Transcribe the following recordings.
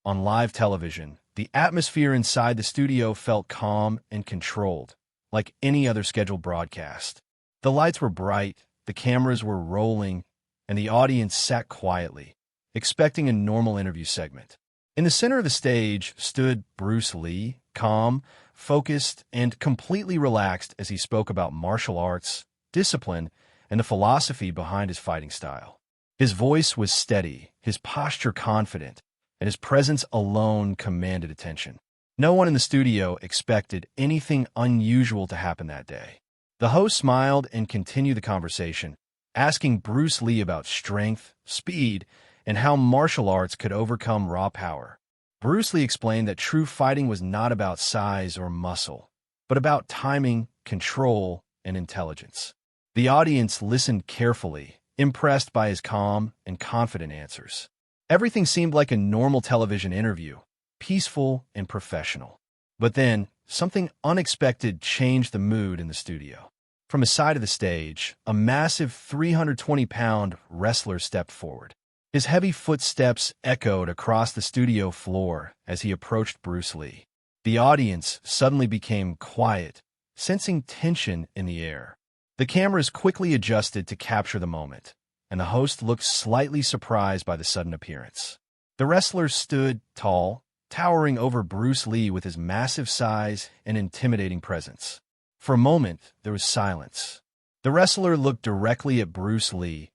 on live television, the atmosphere inside the studio felt calm and controlled, like any other scheduled broadcast. The lights were bright, the cameras were rolling, and the audience sat quietly, expecting a normal interview segment. In the center of the stage stood Bruce Lee, calm, focused, and completely relaxed as he spoke about martial arts, discipline, and the philosophy behind his fighting style. His voice was steady, his posture confident, and his presence alone commanded attention. No one in the studio expected anything unusual to happen that day. The host smiled and continued the conversation, asking Bruce Lee about strength, speed, and how martial arts could overcome raw power. Bruce Lee explained that true fighting was not about size or muscle, but about timing, control, and intelligence. The audience listened carefully, impressed by his calm and confident answers. Everything seemed like a normal television interview, peaceful and professional. But then, something unexpected changed the mood in the studio. From the side of the stage, a massive 320-pound wrestler stepped forward. His heavy footsteps echoed across the studio floor as he approached Bruce Lee. The audience suddenly became quiet, sensing tension in the air. The cameras quickly adjusted to capture the moment, and the host looked slightly surprised by the sudden appearance. The wrestler stood tall, towering over Bruce Lee with his massive size and intimidating presence. For a moment, there was silence. The wrestler looked directly at Bruce Lee,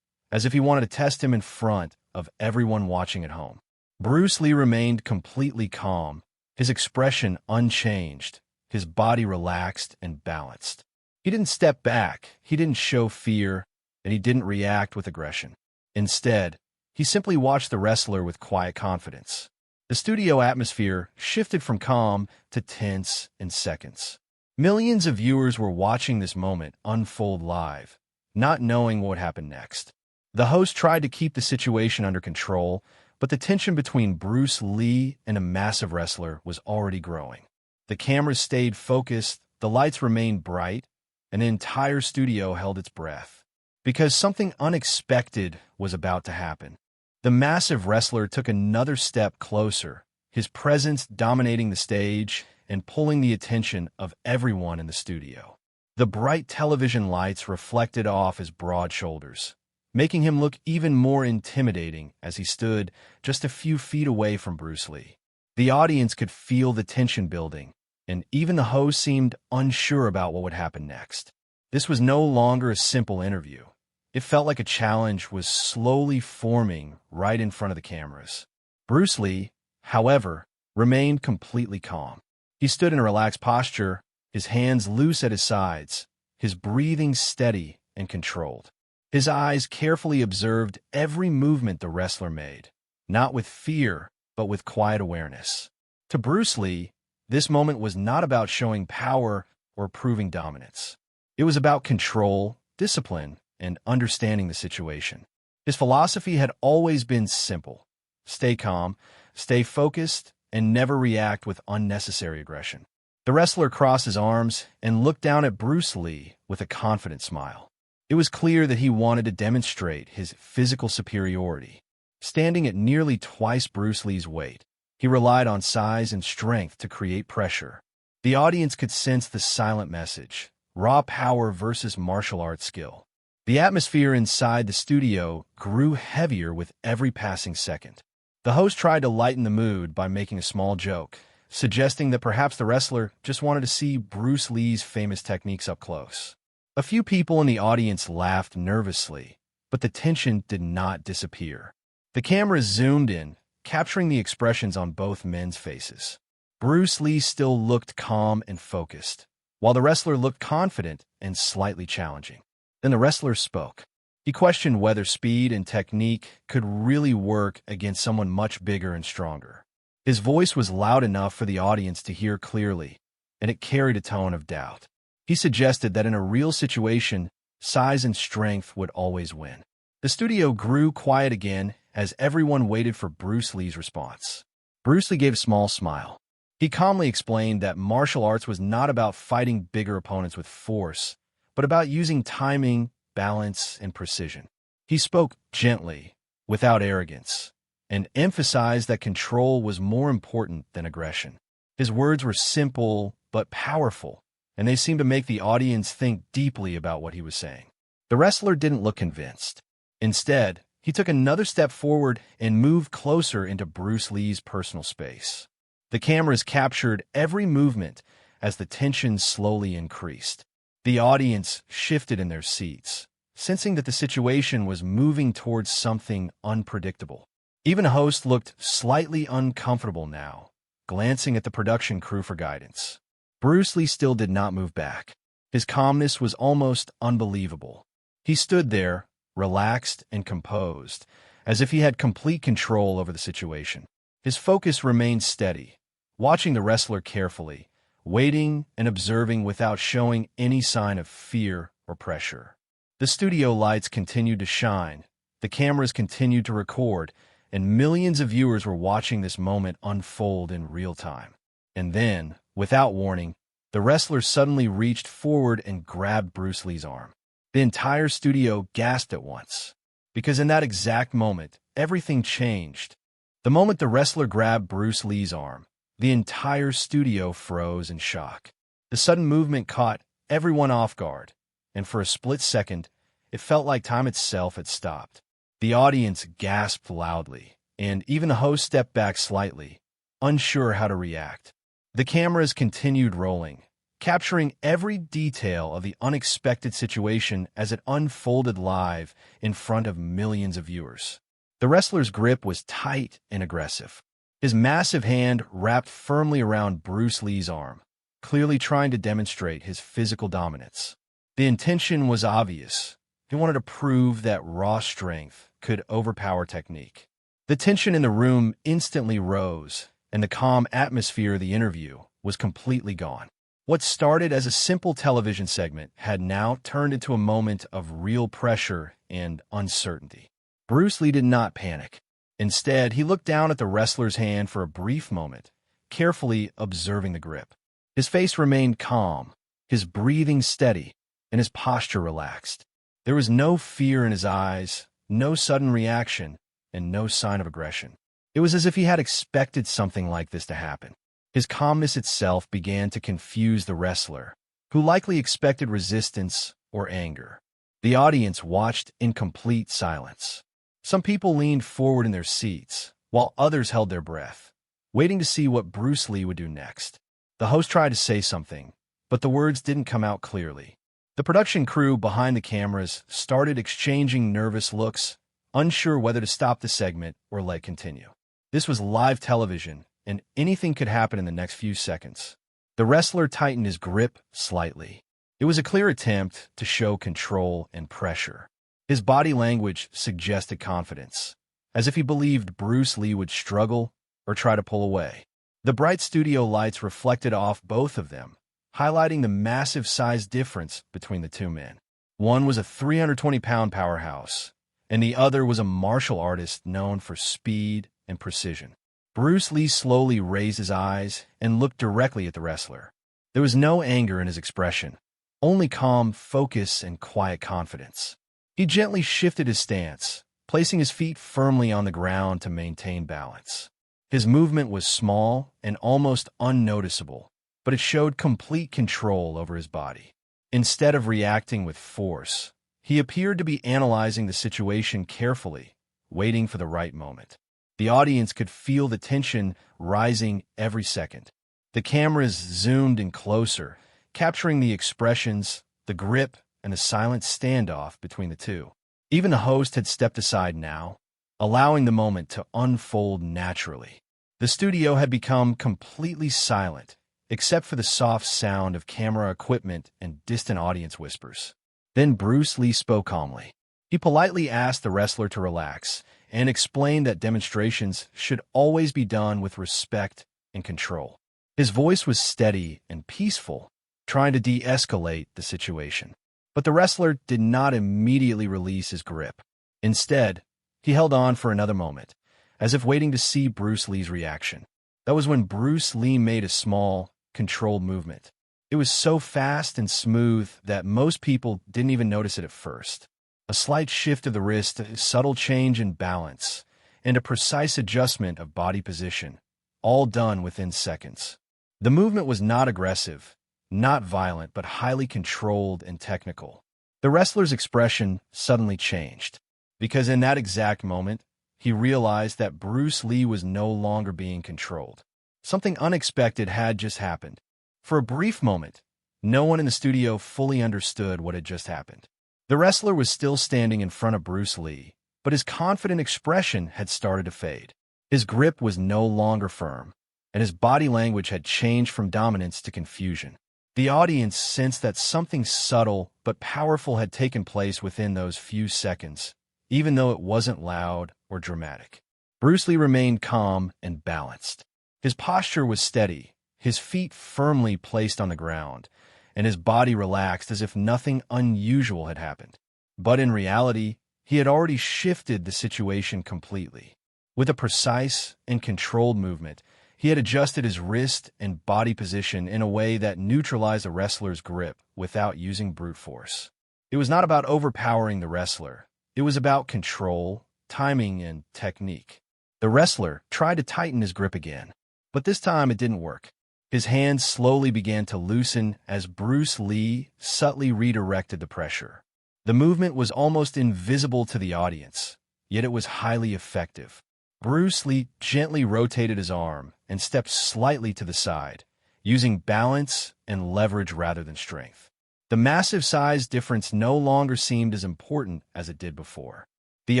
as if he wanted to test him in front of everyone watching at home. Bruce Lee remained completely calm, his expression unchanged, his body relaxed and balanced. He didn't step back, he didn't show fear, and he didn't react with aggression. Instead, he simply watched the wrestler with quiet confidence. The studio atmosphere shifted from calm to tense in seconds. Millions of viewers were watching this moment unfold live, not knowing what would happen next. The host tried to keep the situation under control, but the tension between Bruce Lee and a massive wrestler was already growing. The cameras stayed focused, the lights remained bright, and the entire studio held its breath, because something unexpected was about to happen. The massive wrestler took another step closer, his presence dominating the stage and pulling the attention of everyone in the studio. The bright television lights reflected off his broad shoulders, making him look even more intimidating as he stood just a few feet away from Bruce Lee. The audience could feel the tension building, and even the host seemed unsure about what would happen next. This was no longer a simple interview. It felt like a challenge was slowly forming right in front of the cameras. Bruce Lee, however, remained completely calm. He stood in a relaxed posture, his hands loose at his sides, his breathing steady and controlled. His eyes carefully observed every movement the wrestler made, not with fear, but with quiet awareness. To Bruce Lee, this moment was not about showing power or proving dominance. It was about control, discipline, and understanding the situation. His philosophy had always been simple: stay calm, stay focused, and never react with unnecessary aggression. The wrestler crossed his arms and looked down at Bruce Lee with a confident smile. It was clear that he wanted to demonstrate his physical superiority. Standing at nearly twice Bruce Lee's weight, he relied on size and strength to create pressure. The audience could sense the silent message: raw power versus martial arts skill. The atmosphere inside the studio grew heavier with every passing second. The host tried to lighten the mood by making a small joke, suggesting that perhaps the wrestler just wanted to see Bruce Lee's famous techniques up close. A few people in the audience laughed nervously, but the tension did not disappear. The camera zoomed in, capturing the expressions on both men's faces. Bruce Lee still looked calm and focused, while the wrestler looked confident and slightly challenging. Then the wrestler spoke. He questioned whether speed and technique could really work against someone much bigger and stronger. His voice was loud enough for the audience to hear clearly, and it carried a tone of doubt. He suggested that in a real situation, size and strength would always win. The studio grew quiet again as everyone waited for Bruce Lee's response. Bruce Lee gave a small smile. He calmly explained that martial arts was not about fighting bigger opponents with force, but about using timing, balance, and precision. He spoke gently, without arrogance, and emphasized that control was more important than aggression. His words were simple but powerful, and they seemed to make the audience think deeply about what he was saying. The wrestler didn't look convinced. Instead, he took another step forward and moved closer into Bruce Lee's personal space. The cameras captured every movement as the tension slowly increased. The audience shifted in their seats, sensing that the situation was moving towards something unpredictable. Even the host looked slightly uncomfortable now, glancing at the production crew for guidance. Bruce Lee still did not move back. His calmness was almost unbelievable. He stood there, relaxed and composed, as if he had complete control over the situation. His focus remained steady, watching the wrestler carefully, waiting and observing without showing any sign of fear or pressure. The studio lights continued to shine, the cameras continued to record, and millions of viewers were watching this moment unfold in real time. And then, without warning, the wrestler suddenly reached forward and grabbed Bruce Lee's arm. The entire studio gasped at once, because in that exact moment, everything changed. The moment the wrestler grabbed Bruce Lee's arm, the entire studio froze in shock. The sudden movement caught everyone off guard, and for a split second, it felt like time itself had stopped. The audience gasped loudly, and even the host stepped back slightly, unsure how to react. The cameras continued rolling, capturing every detail of the unexpected situation as it unfolded live in front of millions of viewers. The wrestler's grip was tight and aggressive. His massive hand wrapped firmly around Bruce Lee's arm, clearly trying to demonstrate his physical dominance. The intention was obvious. He wanted to prove that raw strength could overpower technique. The tension in the room instantly rose, and the calm atmosphere of the interview was completely gone. What started as a simple television segment had now turned into a moment of real pressure and uncertainty. Bruce Lee did not panic. Instead, he looked down at the wrestler's hand for a brief moment, carefully observing the grip. His face remained calm, his breathing steady, and his posture relaxed. There was no fear in his eyes, no sudden reaction, and no sign of aggression. It was as if he had expected something like this to happen. His calmness itself began to confuse the wrestler, who likely expected resistance or anger. The audience watched in complete silence. Some people leaned forward in their seats, while others held their breath, waiting to see what Bruce Lee would do next. The host tried to say something, but the words didn't come out clearly. The production crew behind the cameras started exchanging nervous looks, unsure whether to stop the segment or let it continue. This was live television, and anything could happen in the next few seconds. The wrestler tightened his grip slightly. It was a clear attempt to show control and pressure. His body language suggested confidence, as if he believed Bruce Lee would struggle or try to pull away. The bright studio lights reflected off both of them, highlighting the massive size difference between the two men. One was a 320-pound powerhouse, and the other was a martial artist known for speed and precision. Bruce Lee slowly raised his eyes and looked directly at the wrestler. There was no anger in his expression, only calm focus and quiet confidence. He gently shifted his stance, placing his feet firmly on the ground to maintain balance. His movement was small and almost unnoticeable, but it showed complete control over his body. Instead of reacting with force, he appeared to be analyzing the situation carefully, waiting for the right moment. The audience could feel the tension rising every second. The cameras zoomed in closer, capturing the expressions, the grip, and the silent standoff between the two. Even the host had stepped aside now, allowing the moment to unfold naturally. The studio had become completely silent, except for the soft sound of camera equipment and distant audience whispers. Then Bruce Lee spoke calmly. He politely asked the wrestler to relax and explained that demonstrations should always be done with respect and control. His voice was steady and peaceful, trying to de-escalate the situation. But the wrestler did not immediately release his grip. Instead, he held on for another moment, as if waiting to see Bruce Lee's reaction. That was when Bruce Lee made a small, controlled movement. It was so fast and smooth that most people didn't even notice it at first. A slight shift of the wrist, a subtle change in balance, and a precise adjustment of body position, all done within seconds. The movement was not aggressive, not violent, but highly controlled and technical. The wrestler's expression suddenly changed, because in that exact moment, he realized that Bruce Lee was no longer being controlled. Something unexpected had just happened. For a brief moment, no one in the studio fully understood what had just happened. The wrestler was still standing in front of Bruce Lee, but his confident expression had started to fade. His grip was no longer firm, and his body language had changed from dominance to confusion. The audience sensed that something subtle but powerful had taken place within those few seconds, even though it wasn't loud or dramatic. Bruce Lee remained calm and balanced. His posture was steady, his feet firmly placed on the ground, and his body relaxed as if nothing unusual had happened. But in reality, he had already shifted the situation completely. With a precise and controlled movement, he had adjusted his wrist and body position in a way that neutralized the wrestler's grip without using brute force. It was not about overpowering the wrestler. It was about control, timing, and technique. The wrestler tried to tighten his grip again, but this time it didn't work. His hands slowly began to loosen as Bruce Lee subtly redirected the pressure. The movement was almost invisible to the audience, yet it was highly effective. Bruce Lee gently rotated his arm and stepped slightly to the side, using balance and leverage rather than strength. The massive size difference no longer seemed as important as it did before. The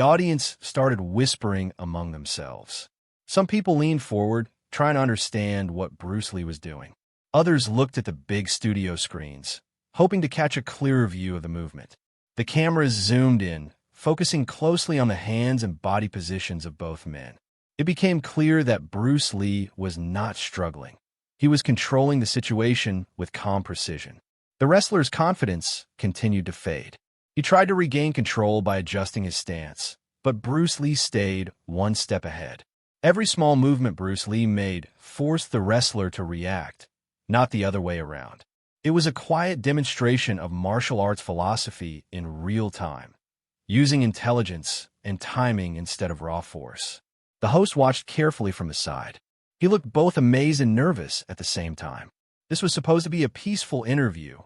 audience started whispering among themselves. Some people leaned forward, trying to understand what Bruce Lee was doing. Others looked at the big studio screens, hoping to catch a clearer view of the movement. The cameras zoomed in, focusing closely on the hands and body positions of both men. It became clear that Bruce Lee was not struggling. He was controlling the situation with calm precision. The wrestler's confidence continued to fade. He tried to regain control by adjusting his stance, but Bruce Lee stayed one step ahead. Every small movement Bruce Lee made forced the wrestler to react, not the other way around. It was a quiet demonstration of martial arts philosophy in real time, using intelligence and timing instead of raw force. The host watched carefully from the side. He looked both amazed and nervous at the same time. This was supposed to be a peaceful interview,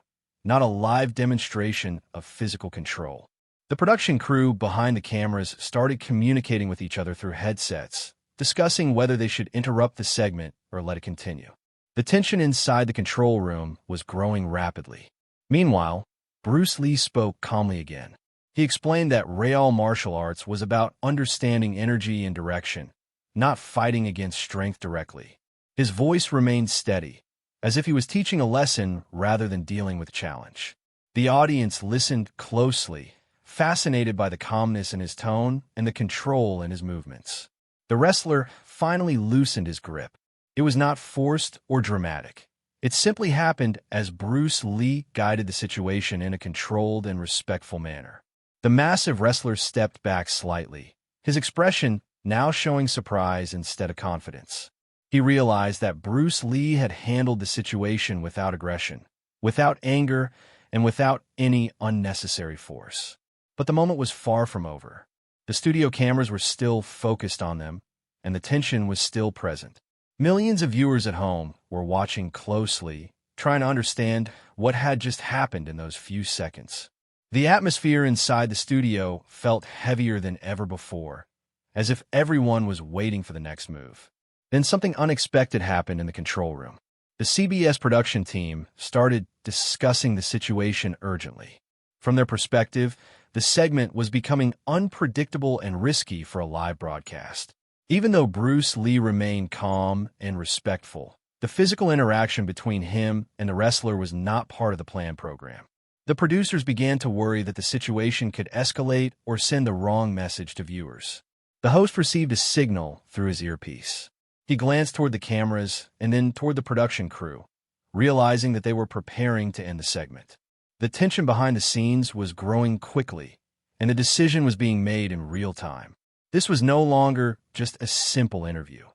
not a live demonstration of physical control. The production crew behind the cameras started communicating with each other through headsets, discussing whether they should interrupt the segment or let it continue. The tension inside the control room was growing rapidly. Meanwhile, Bruce Lee spoke calmly again. He explained that real martial arts was about understanding energy and direction, not fighting against strength directly. His voice remained steady, as if he was teaching a lesson rather than dealing with a challenge. The audience listened closely, fascinated by the calmness in his tone and the control in his movements. The wrestler finally loosened his grip. It was not forced or dramatic. It simply happened as Bruce Lee guided the situation in a controlled and respectful manner. The massive wrestler stepped back slightly, his expression now showing surprise instead of confidence. He realized that Bruce Lee had handled the situation without aggression, without anger, and without any unnecessary force. But the moment was far from over. The studio cameras were still focused on them, and the tension was still present. Millions of viewers at home were watching closely, trying to understand what had just happened in those few seconds. The atmosphere inside the studio felt heavier than ever before, as if everyone was waiting for the next move. Then something unexpected happened in the control room. The CBS production team started discussing the situation urgently. From their perspective, the segment was becoming unpredictable and risky for a live broadcast. Even though Bruce Lee remained calm and respectful, the physical interaction between him and the wrestler was not part of the planned program. The producers began to worry that the situation could escalate or send the wrong message to viewers. The host received a signal through his earpiece. He glanced toward the cameras and then toward the production crew, realizing that they were preparing to end the segment. The tension behind the scenes was growing quickly, and a decision was being made in real time. This was no longer just a simple interview.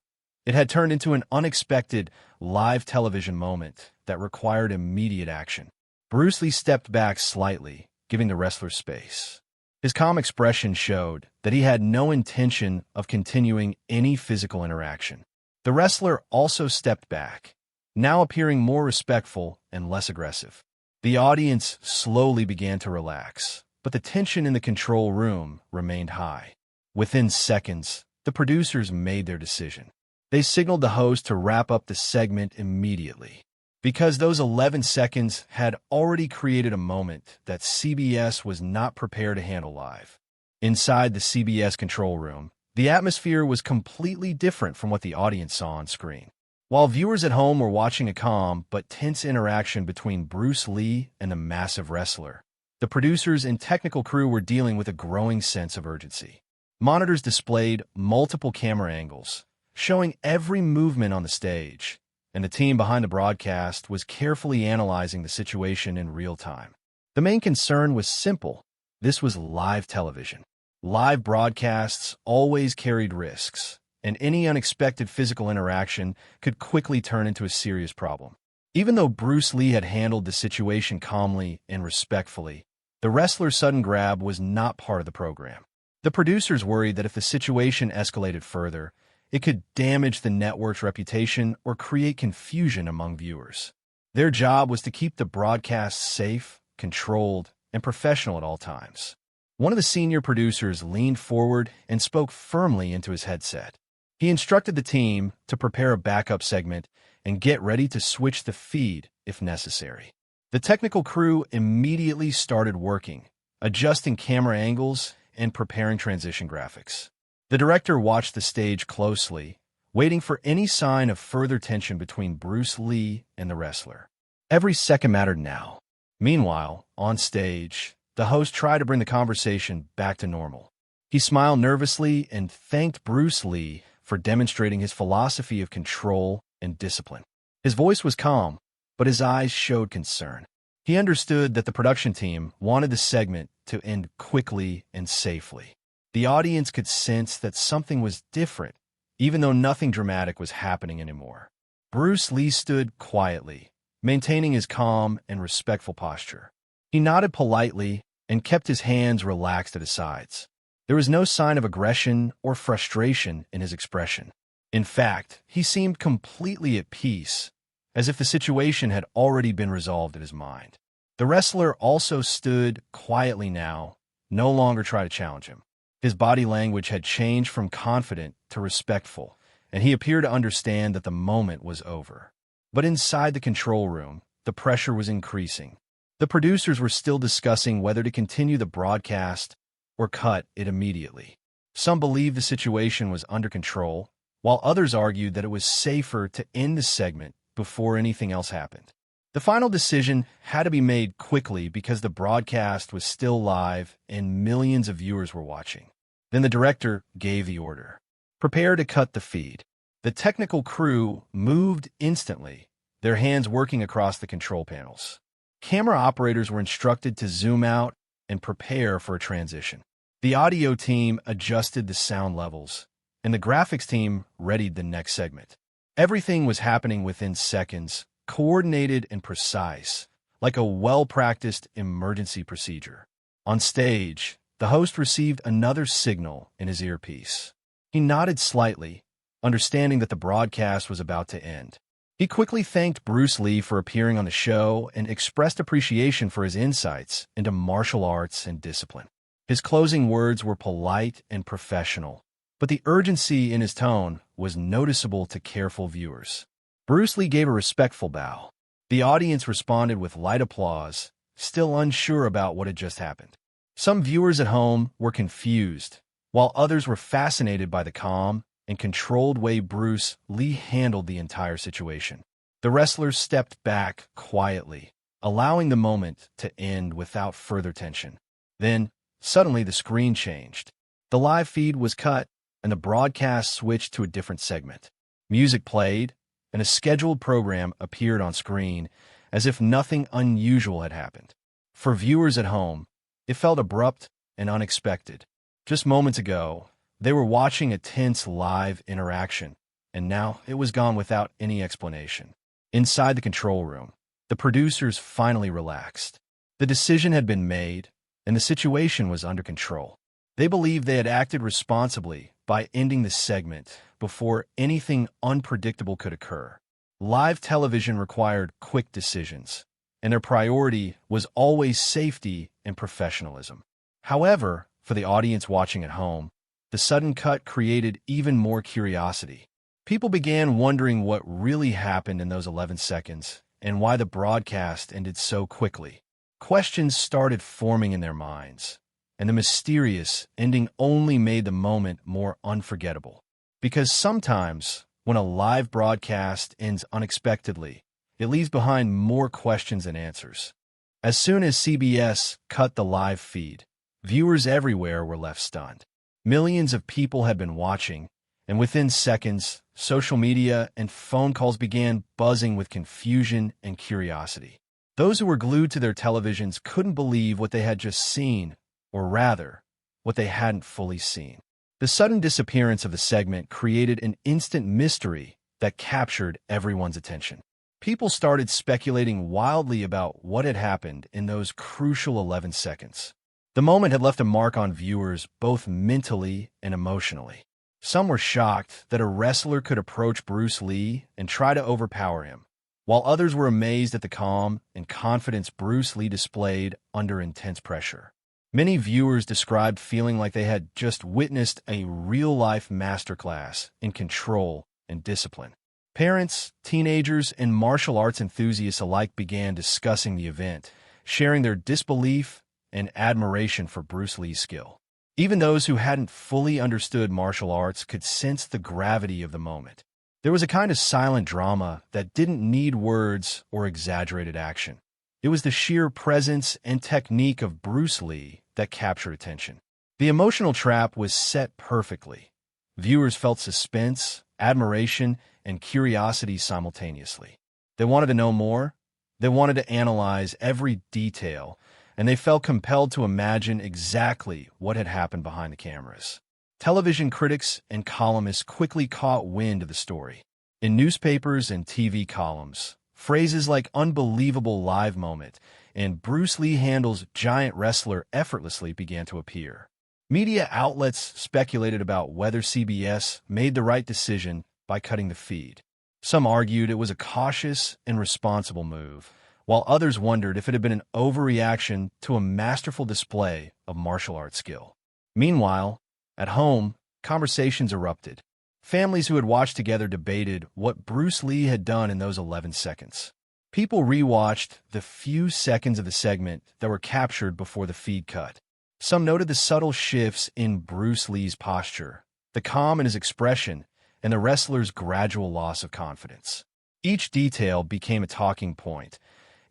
It had turned into an unexpected live television moment that required immediate action. Bruce Lee stepped back slightly, giving the wrestler space. His calm expression showed that he had no intention of continuing any physical interaction. The wrestler also stepped back, now appearing more respectful and less aggressive. The audience slowly began to relax, but the tension in the control room remained high. Within seconds, the producers made their decision. They signaled the host to wrap up the segment immediately, because those 11 seconds had already created a moment that CBS was not prepared to handle live. Inside the CBS control room, the atmosphere was completely different from what the audience saw on screen. While viewers at home were watching a calm but tense interaction between Bruce Lee and the massive wrestler, the producers and technical crew were dealing with a growing sense of urgency. Monitors displayed multiple camera angles, showing every movement on the stage, and the team behind the broadcast was carefully analyzing the situation in real time. The main concern was simple. This was live television. Live broadcasts always carried risks, and any unexpected physical interaction could quickly turn into a serious problem. Even though Bruce Lee had handled the situation calmly and respectfully, the wrestler's sudden grab was not part of the program. The producers worried that if the situation escalated further, it could damage the network's reputation or create confusion among viewers. Their job was to keep the broadcast safe, controlled, and professional at all times. One of the senior producers leaned forward and spoke firmly into his headset. He instructed the team to prepare a backup segment and get ready to switch the feed if necessary. The technical crew immediately started working, adjusting camera angles and preparing transition graphics. The director watched the stage closely, waiting for any sign of further tension between Bruce Lee and the wrestler. Every second mattered now. Meanwhile, on stage, the host tried to bring the conversation back to normal. He smiled nervously and thanked Bruce Lee for demonstrating his philosophy of control and discipline. His voice was calm, but his eyes showed concern. He understood that the production team wanted the segment to end quickly and safely. The audience could sense that something was different, even though nothing dramatic was happening anymore. Bruce Lee stood quietly, maintaining his calm and respectful posture. He nodded politely and kept his hands relaxed at his sides. There was no sign of aggression or frustration in his expression. In fact, he seemed completely at peace, as if the situation had already been resolved in his mind. The wrestler also stood quietly now, no longer trying to challenge him. His body language had changed from confident to respectful, and he appeared to understand that the moment was over. But inside the control room, the pressure was increasing. The producers were still discussing whether to continue the broadcast or cut it immediately. Some believed the situation was under control, while others argued that it was safer to end the segment before anything else happened. The final decision had to be made quickly because the broadcast was still live and millions of viewers were watching. Then the director gave the order. Prepare to cut the feed. The technical crew moved instantly, their hands working across the control panels. Camera operators were instructed to zoom out and prepare for a transition. The audio team adjusted the sound levels, and the graphics team readied the next segment. Everything was happening within seconds, coordinated and precise, like a well-practiced emergency procedure. On stage, the host received another signal in his earpiece. He nodded slightly, understanding that the broadcast was about to end. He quickly thanked Bruce Lee for appearing on the show and expressed appreciation for his insights into martial arts and discipline. His closing words were polite and professional, but the urgency in his tone was noticeable to careful viewers. Bruce Lee gave a respectful bow. The audience responded with light applause, still unsure about what had just happened. Some viewers at home were confused, while others were fascinated by the calm and controlled way Bruce Lee handled the entire situation. The wrestlers stepped back quietly, allowing the moment to end without further tension. Then, suddenly the screen changed. The live feed was cut, and the broadcast switched to a different segment. Music played, and a scheduled program appeared on screen as if nothing unusual had happened. For viewers at home, it felt abrupt and unexpected. Just moments ago, they were watching a tense live interaction, and now it was gone without any explanation. Inside the control room, the producers finally relaxed. The decision had been made, and the situation was under control. They believed they had acted responsibly by ending the segment before anything unpredictable could occur. Live television required quick decisions, and their priority was always safety and professionalism. However, for the audience watching at home, the sudden cut created even more curiosity. People began wondering what really happened in those 11 seconds and why the broadcast ended so quickly. Questions started forming in their minds, and the mysterious ending only made the moment more unforgettable. Because sometimes, when a live broadcast ends unexpectedly, it leaves behind more questions than answers. As soon as CBS cut the live feed, viewers everywhere were left stunned. Millions of people had been watching, and within seconds, social media and phone calls began buzzing with confusion and curiosity. Those who were glued to their televisions couldn't believe what they had just seen, or rather, what they hadn't fully seen. The sudden disappearance of the segment created an instant mystery that captured everyone's attention. People started speculating wildly about what had happened in those crucial 11 seconds. The moment had left a mark on viewers both mentally and emotionally. Some were shocked that a wrestler could approach Bruce Lee and try to overpower him, while others were amazed at the calm and confidence Bruce Lee displayed under intense pressure. Many viewers described feeling like they had just witnessed a real-life masterclass in control and discipline. Parents, teenagers, and martial arts enthusiasts alike began discussing the event, sharing their disbelief and admiration for Bruce Lee's skill. Even those who hadn't fully understood martial arts could sense the gravity of the moment. There was a kind of silent drama that didn't need words or exaggerated action. It was the sheer presence and technique of Bruce Lee that captured attention. The emotional trap was set perfectly. Viewers felt suspense, admiration, and curiosity simultaneously. They wanted to know more. They wanted to analyze every detail, and they felt compelled to imagine exactly what had happened behind the cameras. Television critics and columnists quickly caught wind of the story. In newspapers and TV columns, phrases like "unbelievable live moment" and "Bruce Lee handles giant wrestler effortlessly" began to appear. Media outlets speculated about whether CBS made the right decision by cutting the feed. Some argued it was a cautious and responsible move, while others wondered if it had been an overreaction to a masterful display of martial arts skill. Meanwhile, at home, conversations erupted. Families who had watched together debated what Bruce Lee had done in those 11 seconds. People rewatched the few seconds of the segment that were captured before the feed cut. Some noted the subtle shifts in Bruce Lee's posture, the calm in his expression, and the wrestler's gradual loss of confidence. Each detail became a talking point,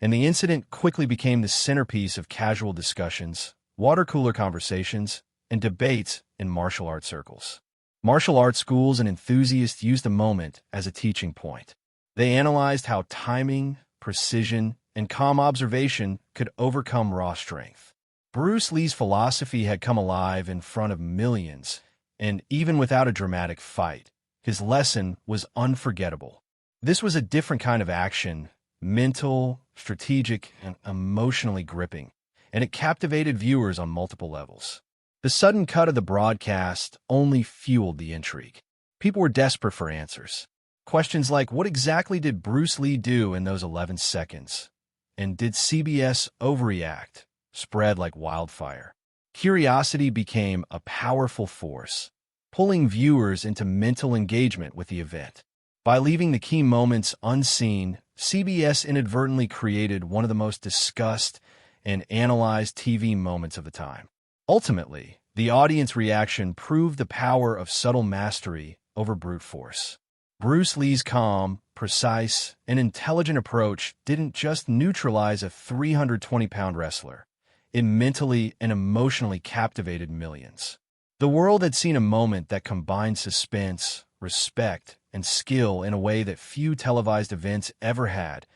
and the incident quickly became the centerpiece of casual discussions, water cooler conversations, and debates in martial arts circles. Martial arts schools and enthusiasts used the moment as a teaching point. They analyzed how timing, precision, and calm observation could overcome raw strength. Bruce Lee's philosophy had come alive in front of millions, and even without a dramatic fight, his lesson was unforgettable. This was a different kind of action, mental, strategic, and emotionally gripping, and it captivated viewers on multiple levels. The sudden cut of the broadcast only fueled the intrigue. People were desperate for answers. Questions like, what exactly did Bruce Lee do in those 11 seconds? And did CBS overreact? Spread like wildfire. Curiosity became a powerful force, pulling viewers into mental engagement with the event. By leaving the key moments unseen, CBS inadvertently created one of the most discussed and analyzed TV moments of the time. Ultimately, the audience reaction proved the power of subtle mastery over brute force. Bruce Lee's calm, precise, and intelligent approach didn't just neutralize a 320-pound wrestler. It mentally and emotionally captivated millions. The world had seen a moment that combined suspense, respect, and skill in a way that few televised events ever had,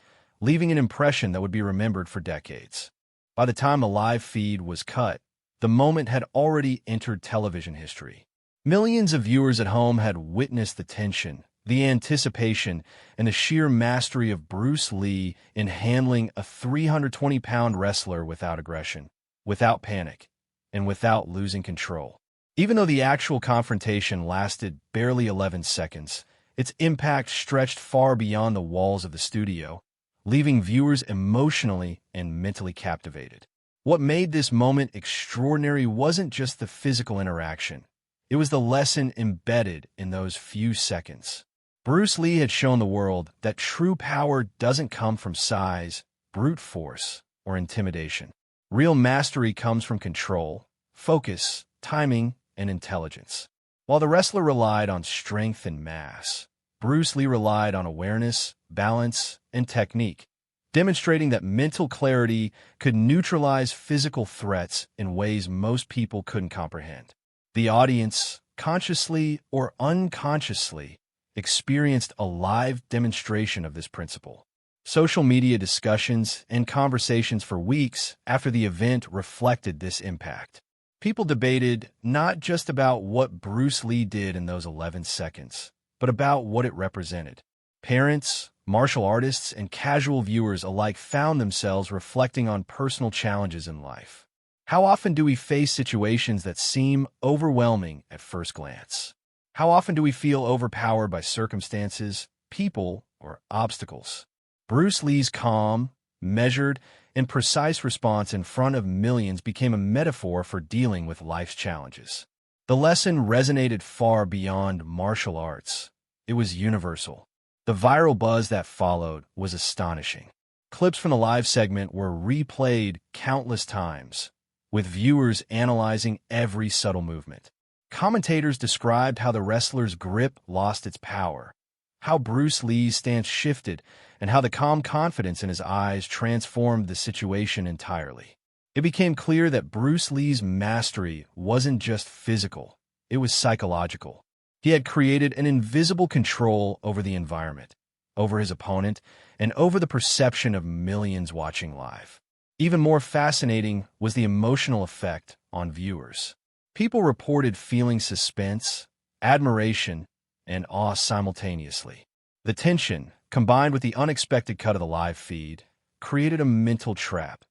leaving an impression that would be remembered for decades. By the time the live feed was cut, the moment had already entered television history. Millions of viewers at home had witnessed the tension, the anticipation, and the sheer mastery of Bruce Lee in handling a 320-pound wrestler without aggression. without panic, and without losing control. Even though the actual confrontation lasted barely 11 seconds, its impact stretched far beyond the walls of the studio, leaving viewers emotionally and mentally captivated. What made this moment extraordinary wasn't just the physical interaction. It was the lesson embedded in those few seconds. Bruce Lee had shown the world that true power doesn't come from size, brute force, or intimidation. Real mastery comes from control, focus, timing, and intelligence. While the wrestler relied on strength and mass, Bruce Lee relied on awareness, balance, and technique, demonstrating that mental clarity could neutralize physical threats in ways most people couldn't comprehend. The audience, consciously or unconsciously, experienced a live demonstration of this principle. Social media discussions and conversations for weeks after the event reflected this impact. People debated not just about what Bruce Lee did in those 11 seconds, but about what it represented. Parents, martial artists, and casual viewers alike found themselves reflecting on personal challenges in life. How often do we face situations that seem overwhelming at first glance? How often do we feel overpowered by circumstances, people, or obstacles? Bruce Lee's calm, measured, and precise response in front of millions became a metaphor for dealing with life's challenges. The lesson resonated far beyond martial arts. It was universal. The viral buzz that followed was astonishing. Clips from the live segment were replayed countless times, with viewers analyzing every subtle movement. Commentators described how the wrestler's grip lost its power, how Bruce Lee's stance shifted, and how the calm confidence in his eyes transformed the situation entirely. It became clear that Bruce Lee's mastery wasn't just physical, it was psychological. He had created an invisible control over the environment, over his opponent, and over the perception of millions watching live. Even more fascinating was the emotional effect on viewers. People reported feeling suspense, admiration, and awe simultaneously. The tension, combined with the unexpected cut of the live feed, created a mental trap.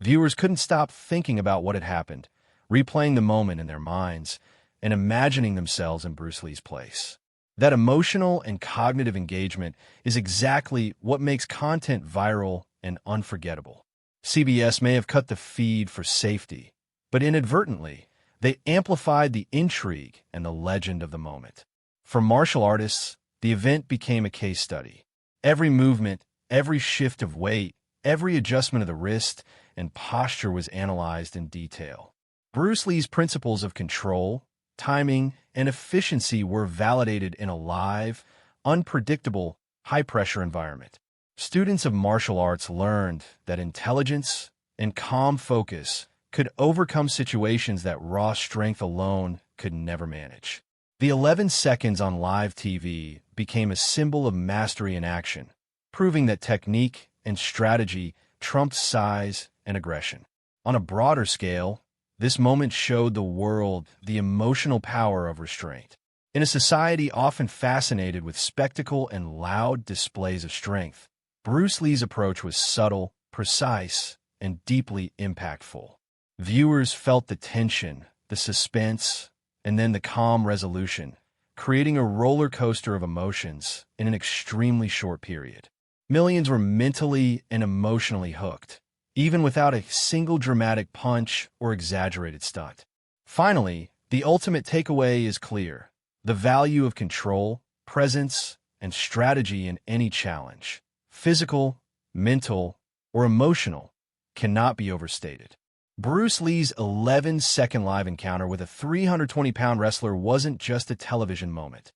Viewers couldn't stop thinking about what had happened, replaying the moment in their minds, and imagining themselves in Bruce Lee's place. That emotional and cognitive engagement is exactly what makes content viral and unforgettable. CBS may have cut the feed for safety, but inadvertently, they amplified the intrigue and the legend of the moment. For martial artists, the event became a case study. Every movement, every shift of weight, every adjustment of the wrist and posture was analyzed in detail. Bruce Lee's principles of control, timing, and efficiency were validated in a live, unpredictable, high-pressure environment. Students of martial arts learned that intelligence and calm focus could overcome situations that raw strength alone could never manage. The 11 seconds on live TV became a symbol of mastery in action, proving that technique and strategy trumped size and aggression. On a broader scale, this moment showed the world the emotional power of restraint. In a society often fascinated with spectacle and loud displays of strength, Bruce Lee's approach was subtle, precise, and deeply impactful. Viewers felt the tension, the suspense, and then the calm resolution, creating a roller coaster of emotions in an extremely short period. Millions were mentally and emotionally hooked, even without a single dramatic punch or exaggerated stunt. Finally, the ultimate takeaway is clear: the value of control, presence, and strategy in any challenge, physical, mental, or emotional, cannot be overstated. Bruce Lee's 11-second live encounter with a 320-pound wrestler wasn't just a television moment.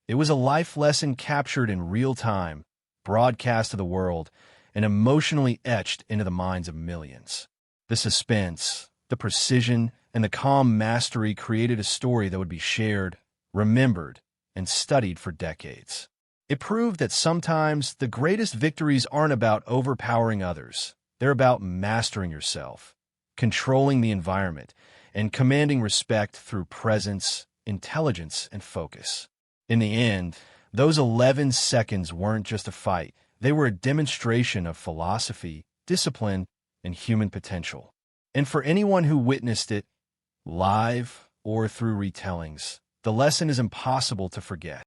It was a life lesson captured in real time, broadcast to the world, and emotionally etched into the minds of millions. The suspense, the precision, and the calm mastery created a story that would be shared, remembered, and studied for decades. It proved that sometimes the greatest victories aren't about overpowering others. They're about mastering yourself, controlling the environment, and commanding respect through presence, intelligence, and focus. In the end, those 11 seconds weren't just a fight. They were a demonstration of philosophy, discipline, and human potential. And for anyone who witnessed it, live or through retellings, the lesson is impossible to forget.